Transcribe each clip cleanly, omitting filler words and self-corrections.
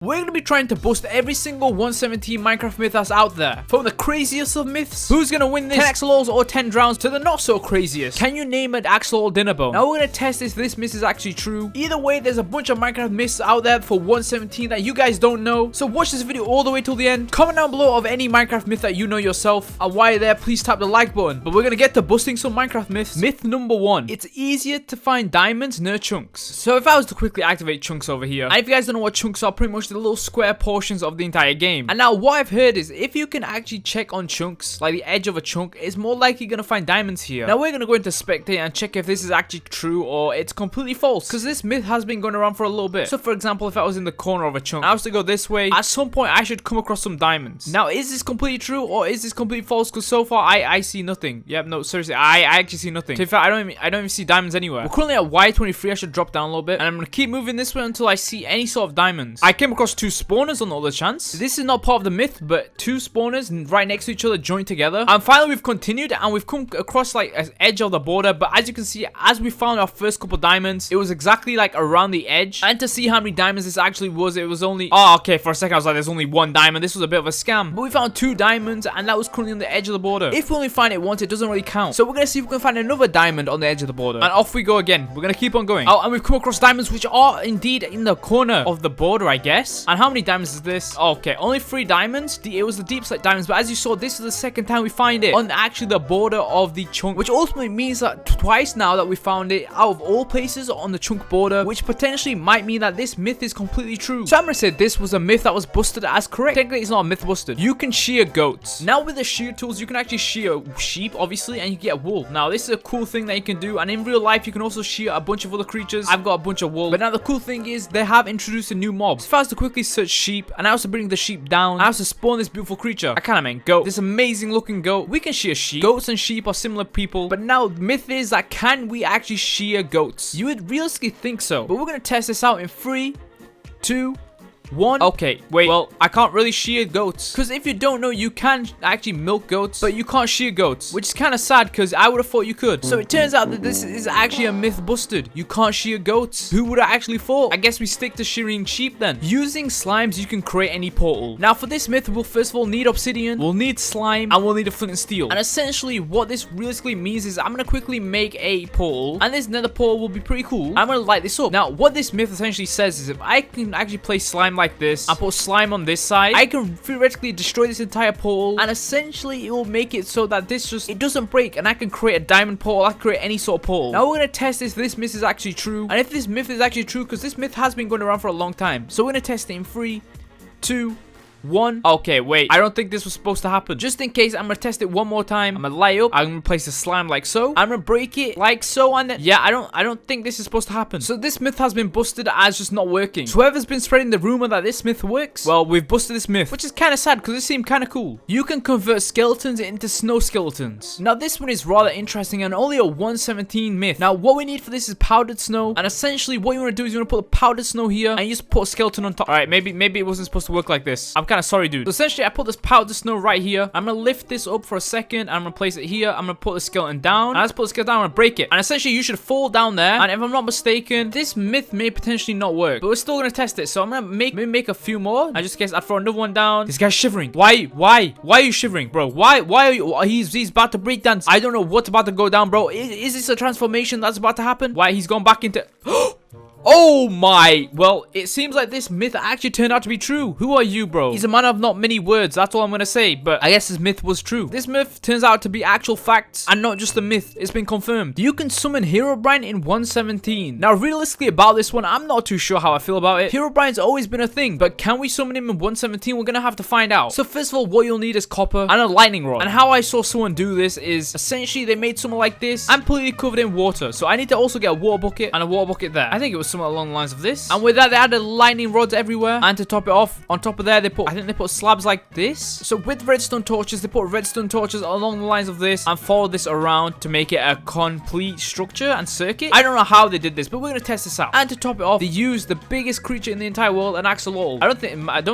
We're going to be trying to bust every single 117 Minecraft myth that's out there. From the craziest of myths, who's going to win this, 10 axolotls or 10 drowns, to the not so craziest, can you name an axolotl dinner bone? Now we're going to test if this myth is actually true. Either way, there's a bunch of Minecraft myths out there for 117 that you guys don't know. So watch this video all the way till the end. Comment down below of any Minecraft myth that you know yourself. And while you're there, please tap the like button. But we're going to get to busting some Minecraft myths. Myth number 1. It's easier to find diamonds near chunks. So if I was to quickly activate chunks over here, and if you guys don't know what chunks are, pretty much the little square portions of the entire game. And now what I've heard is if you can actually check on chunks, like the edge of a chunk, it's more likely going to find diamonds here. Now we're going to go into spectate and check if this is actually true or it's completely false, because this myth has been going around for a little bit. So for example, if I was in the corner of a chunk, I was to go this way, at some point I should come across some diamonds. Now is this completely true or is this completely false? Because so far I see nothing. Yep, no, seriously, I actually see nothing. In fact, I don't even see diamonds anywhere. We're currently at Y23. I should drop down a little bit, and I'm going to keep moving this way until I see any sort of diamonds. I came across 2 spawners on the other chance. This is not part of the myth, but 2 spawners right next to each other joined together. And finally we've continued and we've come across like an edge of the border. But as you can see, as we found our first couple diamonds, it was exactly like around the edge. And to see how many diamonds this actually was, it was only, oh okay, for a second I was like, there's only 1 diamond. This was a bit of a scam. But we found 2 diamonds and that was currently on the edge of the border. If we only find it once, it doesn't really count. So we're gonna see if we can find another diamond on the edge of the border. And off we go again. We're gonna keep on going. Oh, and we've come across diamonds which are indeed in the corner of the border, I guess. And how many diamonds is this? Okay, only 3 diamonds. It was the deep slate diamonds, but as you saw, this is the second time we find it on actually the border of the chunk, which ultimately means that twice now that we found it out of all places on the chunk border, which potentially might mean that this myth is completely true. So I'm gonna say this was a myth that was busted as correct. Technically it's not a myth busted. You can shear goats. Now with the shear tools, you can actually shear sheep, obviously, and you get wool. Now this is a cool thing that you can do, and in real life you can also shear a bunch of other creatures. I've got a bunch of wool, but now the cool thing is they have introduced a new mob. So if I was to quickly search sheep, and I was to bring the sheep down, I was to spawn this beautiful creature. I kind of meant goat. This amazing looking goat. We can shear sheep. Goats and sheep are similar people, but now the myth is that can we actually shear goats? You would realistically think so, but we're gonna test this out in 3, 2, 1. Okay, wait. Well, I can't really shear goats, because if you don't know, you can actually milk goats, but you can't shear goats, which is kind of sad because I would have thought you could. So it turns out that this is actually a myth busted. You can't shear goats. Who would have actually thought? I guess we stick to shearing sheep then. Using slimes, you can create any portal. Now for this myth, we'll first of all need obsidian, we'll need slime, and we'll need a flint and steel. And essentially what this realistically means is I'm going to quickly make a portal, and this nether portal will be pretty cool. I'm going to light this up. Now what this myth essentially says is if I can actually place slime like this and put slime on this side, I can theoretically destroy this entire portal, and essentially it will make it so that it doesn't break, and I can create a diamond portal. I can create any sort of portal. Now we're gonna test if this myth is actually true, and if this myth is actually true, because this myth has been going around for a long time. So we're gonna test it in 3, 2, 1. Okay, wait. I don't think this was supposed to happen. Just in case, I'm gonna test it one more time. I'm gonna light up. I'm gonna place the slime like so. I'm gonna break it like so, and then yeah, I don't think this is supposed to happen. So this myth has been busted as just not working. So whoever's been spreading the rumor that this myth works, well, we've busted this myth, which is kind of sad because it seemed kind of cool. You can convert skeletons into snow skeletons. Now this one is rather interesting and only a 117 myth. Now what we need for this is powdered snow, and essentially what you want to do is you want to put the powdered snow here and you just put a skeleton on top. All right, maybe it wasn't supposed to work like this. I'm kind of sorry, dude. So essentially I put this powdered snow right here. I'm gonna lift this up for a second. I'm gonna place it here. I'm gonna put the skeleton down, and as I put the skeleton down, I'm gonna break it, and essentially you should fall down there. And if I'm not mistaken, this myth may potentially not work, but we're still gonna test it. So I'm gonna make a few more. I just guess I'd throw another one down. This guy's shivering. Why are you shivering, bro? Why are you? He's about to break dance. I don't know what's about to go down, bro. Is this a transformation that's about to happen? Why he's gone back into oh my. Well, it seems like this myth actually turned out to be true. Who are you, bro? He's a man of not many words. That's all I'm gonna say. But I guess this myth was true. This myth turns out to be actual facts and not just a myth. It's been confirmed. You can summon Herobrine in 117. Now, realistically about this one, I'm not too sure how I feel about it. Herobrine's always been a thing, but can we summon him in 117? We're gonna have to find out. So first of all, what you'll need is copper and a lightning rod. And how I saw someone do this is essentially they made something like this and completely covered in water. So I need to also get a water bucket and a water bucket there. I think it was something along the lines of this, and with that they added lightning rods everywhere, and to top it off, on top of there I think they put slabs like this. So with redstone torches, they put redstone torches along the lines of this and followed this around to make it a complete structure and circuit. I don't know how they did this, but we're gonna test this out. And to top it off, they used the biggest creature in the entire world, an axolotl. I don't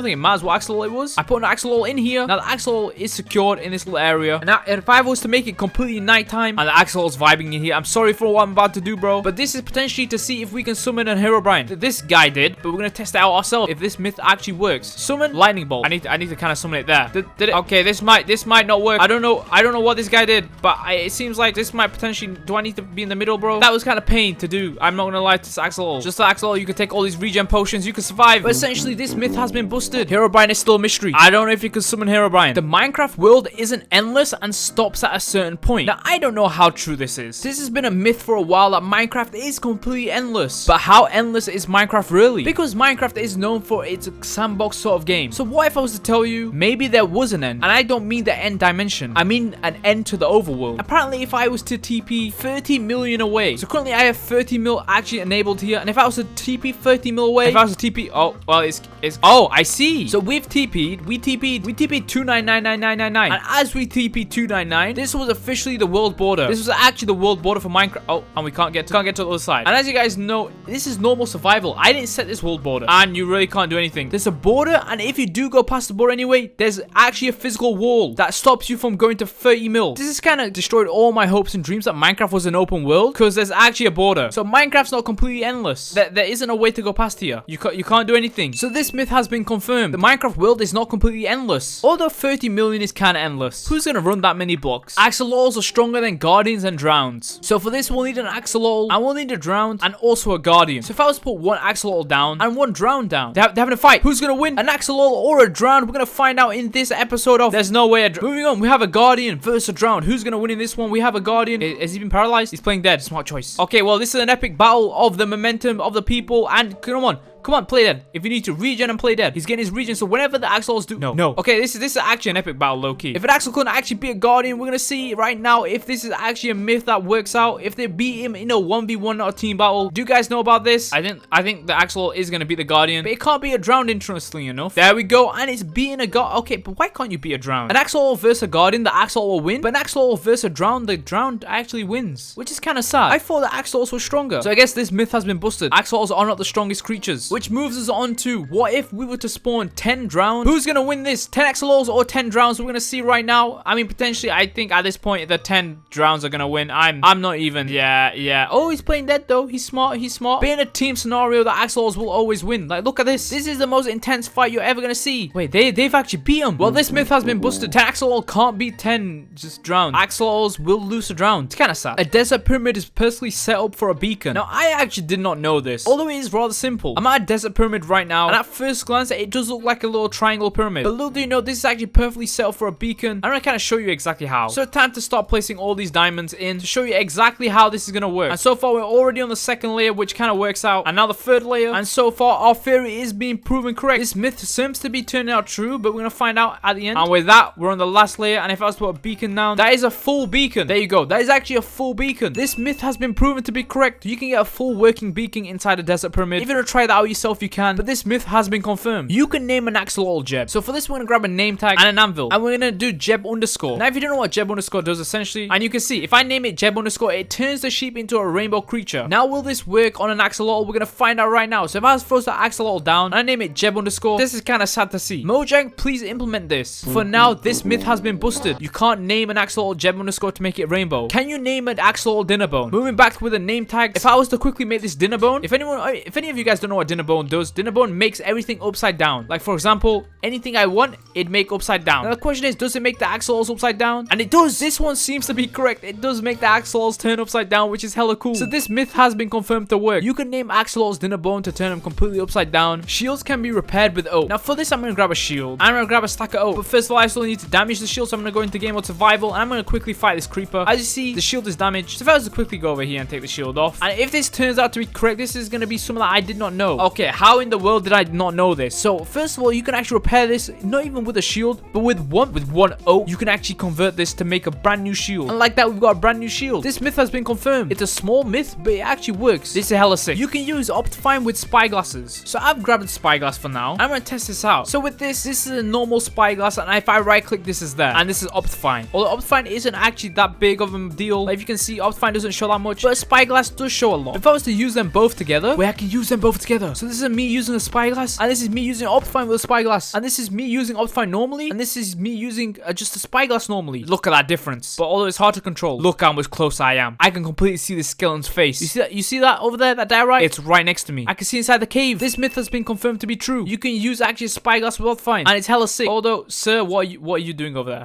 think it matters what axolotl it was. I put an axolotl in here. Now the axolotl is secured in this little area, and now if I was to make it completely nighttime and the axolotl's vibing in here, I'm sorry for what I'm about to do, bro, but this is potentially to see if we can summon summon a Herobrine. This guy did, but we're gonna test it out ourselves if this myth actually works. Summon lightning bolt. I need to kind of summon it there. Did it? Okay, this might not work. I don't know what this guy did, but it seems like this might potentially. Do I need to be in the middle, bro? That was kind of pain to do. I'm not gonna lie to this Axolotl. Just like Axolotl, you can take all these regen potions, you can survive. But essentially, this myth has been busted. Herobrine is still a mystery. I don't know if you can summon Herobrine. The Minecraft world isn't endless and stops at a certain point. Now, I don't know how true this is. This has been a myth for a while that Minecraft is completely endless. But how endless is Minecraft really? Because Minecraft is known for its sandbox sort of game. So what if I was to tell you, maybe there was an end? And I don't mean the end dimension. I mean an end to the overworld. Apparently, if I was to TP 30 million away. So currently, I have 30 mil actually enabled here. And if I was to TP 30 mil away, if I was to TP, oh, well, it's oh, I see. So we've TP'd, we TP'd 2999999. And as we TP 299, this was officially the world border. This was actually the world border for Minecraft. Oh, and we can't get to the other side. And as you guys know, this is normal survival. I didn't set this world border. And you really can't do anything. There's a border, and if you do go past the border anyway, there's actually a physical wall that stops you from going to 30 mil. This has kind of destroyed all my hopes and dreams that Minecraft was an open world, because there's actually a border. So Minecraft's not completely endless. There isn't a way to go past here. You can't do anything. So this myth has been confirmed. The Minecraft world is not completely endless. Although 30 million is kind of endless. Who's gonna run that many blocks? Axolotls are stronger than guardians and drowns. So for this, we'll need an axolotl, and we'll need a drowned, and also a guardian. So if I was to put one axolotl down and one drowned down, they're having a fight. Who's gonna win? An axolotl or a drowned? We're gonna find out in this episode of There's No Way. Moving on, we have a guardian versus a drowned. Who's gonna win in this one? We have a guardian. Has he been paralyzed? He's playing dead. Smart choice. Okay, well, this is an epic battle of the momentum of the people, and come on, play dead. If you need to regen and play dead, he's getting his regen. So whenever the axolotls do, no. Okay, this is actually an epic battle, low key. If an axolotl couldn't actually be a guardian, we're gonna see right now if this is actually a myth that works out. If they beat him in a 1v1 or team battle, do you guys know about this? I think the axolotl is gonna beat the guardian, but it can't be a drowned, interestingly enough. There we go, and it's beating a guard. Okay, but why can't you beat a drowned? An axolotl versus a guardian, the axolotl will win, but an axolotl versus a drowned, the drowned actually wins, which is kind of sad. I thought the axolotls were stronger, so I guess this myth has been busted. Axolotls are not the strongest creatures, which moves us on to what if we were to spawn 10 drowned? Who's gonna win this? 10 axolotls or 10 drowns? We're gonna see right now. I mean, potentially, I think at this point the 10 drowns are gonna win. I'm not even. Yeah. Oh, he's playing dead though. He's smart. But in a team scenario, the axolotls will always win. Like, look at this. This is the most intense fight you're ever gonna see. Wait, they've actually beat him. Well, this myth has been busted. 10 axolotl can't beat 10 just drowned. Axolotls will lose a drown. It's kind of sad. A desert pyramid is personally set up for a beacon. Now, I actually did not know this, although it is rather simple. I'm at a desert pyramid right now, and at first glance it does look like a little triangle pyramid, but little do you know, this is actually perfectly set up for a beacon. I'm gonna kind of show you exactly how. So time to start placing all these diamonds in to show you exactly how this is gonna work. And so far we're already on the second layer, which kind of works out, and now the third layer, and so far our theory is being proven correct. This myth seems to be turning out true, but we're gonna find out at the end. And with that, we're on the last layer, and if I was to put a beacon down, that is a full beacon. There you go, that is actually a full beacon. This myth has been proven to be correct. You can get a full working beacon inside a desert pyramid. If you want to try that out yourself, you can, but this myth has been confirmed. You can name an axolotl Jeb. So for this, we're gonna grab a name tag and an anvil, and we're gonna do Jeb underscore. Now, if you don't know what Jeb underscore does, essentially, and you can see, if I name it Jeb underscore, it turns the sheep into a rainbow creature. Now, will this work on an axolotl? We're gonna find out right now. So if I was to throw that axolotl down and I name it Jeb underscore, this is kind of sad to see. Mojang, please implement this. For now, this myth has been busted. You can't name an axolotl Jeb underscore to make it rainbow. Can you name an axolotl Dinnerbone? Moving back with a name tag, if I was to quickly make this Dinnerbone, if any of you guys don't know what Dinnerbone does, Dinnerbone makes everything upside down. Like, for example, anything I want, it'd make upside down. Now the question is, does it make the axolotls upside down? And it does. This one seems to be correct. It does make the axolotls turn upside down, which is hella cool. So this myth has been confirmed to work. You can name axolotls Dinnerbone to turn them completely upside down. Shields can be repaired with oak. Now for this, I'm gonna grab a shield. I'm gonna grab a stack of oak. But first of all, I still need to damage the shield, so I'm gonna go into game mode survival, and I'm gonna quickly fight this creeper. As you see, the shield is damaged. So if I was to quickly go over here and take the shield off, and if this turns out to be correct, this is gonna be something that I did not know. Okay, how in the world did I not know this? So first of all, you can actually repair this, not even with a shield, but with one oak. You can actually convert this to make a brand new shield. And like that, we've got a brand new shield. This myth has been confirmed. It's a small myth, but it actually works. This is hella sick. You can use Optifine with spyglasses. So I've grabbed a spyglass for now. I'm gonna test this out. So with this is a normal spyglass, and if I right click, this is there, and this is Optifine. Although Optifine isn't actually that big of a deal. Like, if you can see, Optifine doesn't show that much, but a spyglass does show a lot. If I was to use them both together, wait, I can use them both together. So this is me using a spyglass, and this is me using Optifine with a spyglass, and this is me using Optifine normally, and this is me using just a spyglass normally. Look at that difference. But although it's hard to control, look how much closer I am. I can completely see the skeleton's face. You see that? You see that over there? That diorite? It's right next to me. I can see inside the cave. This myth has been confirmed to be true. You can use actually a spyglass with Optifine, and it's hella sick. Although, sir, what are you doing over there?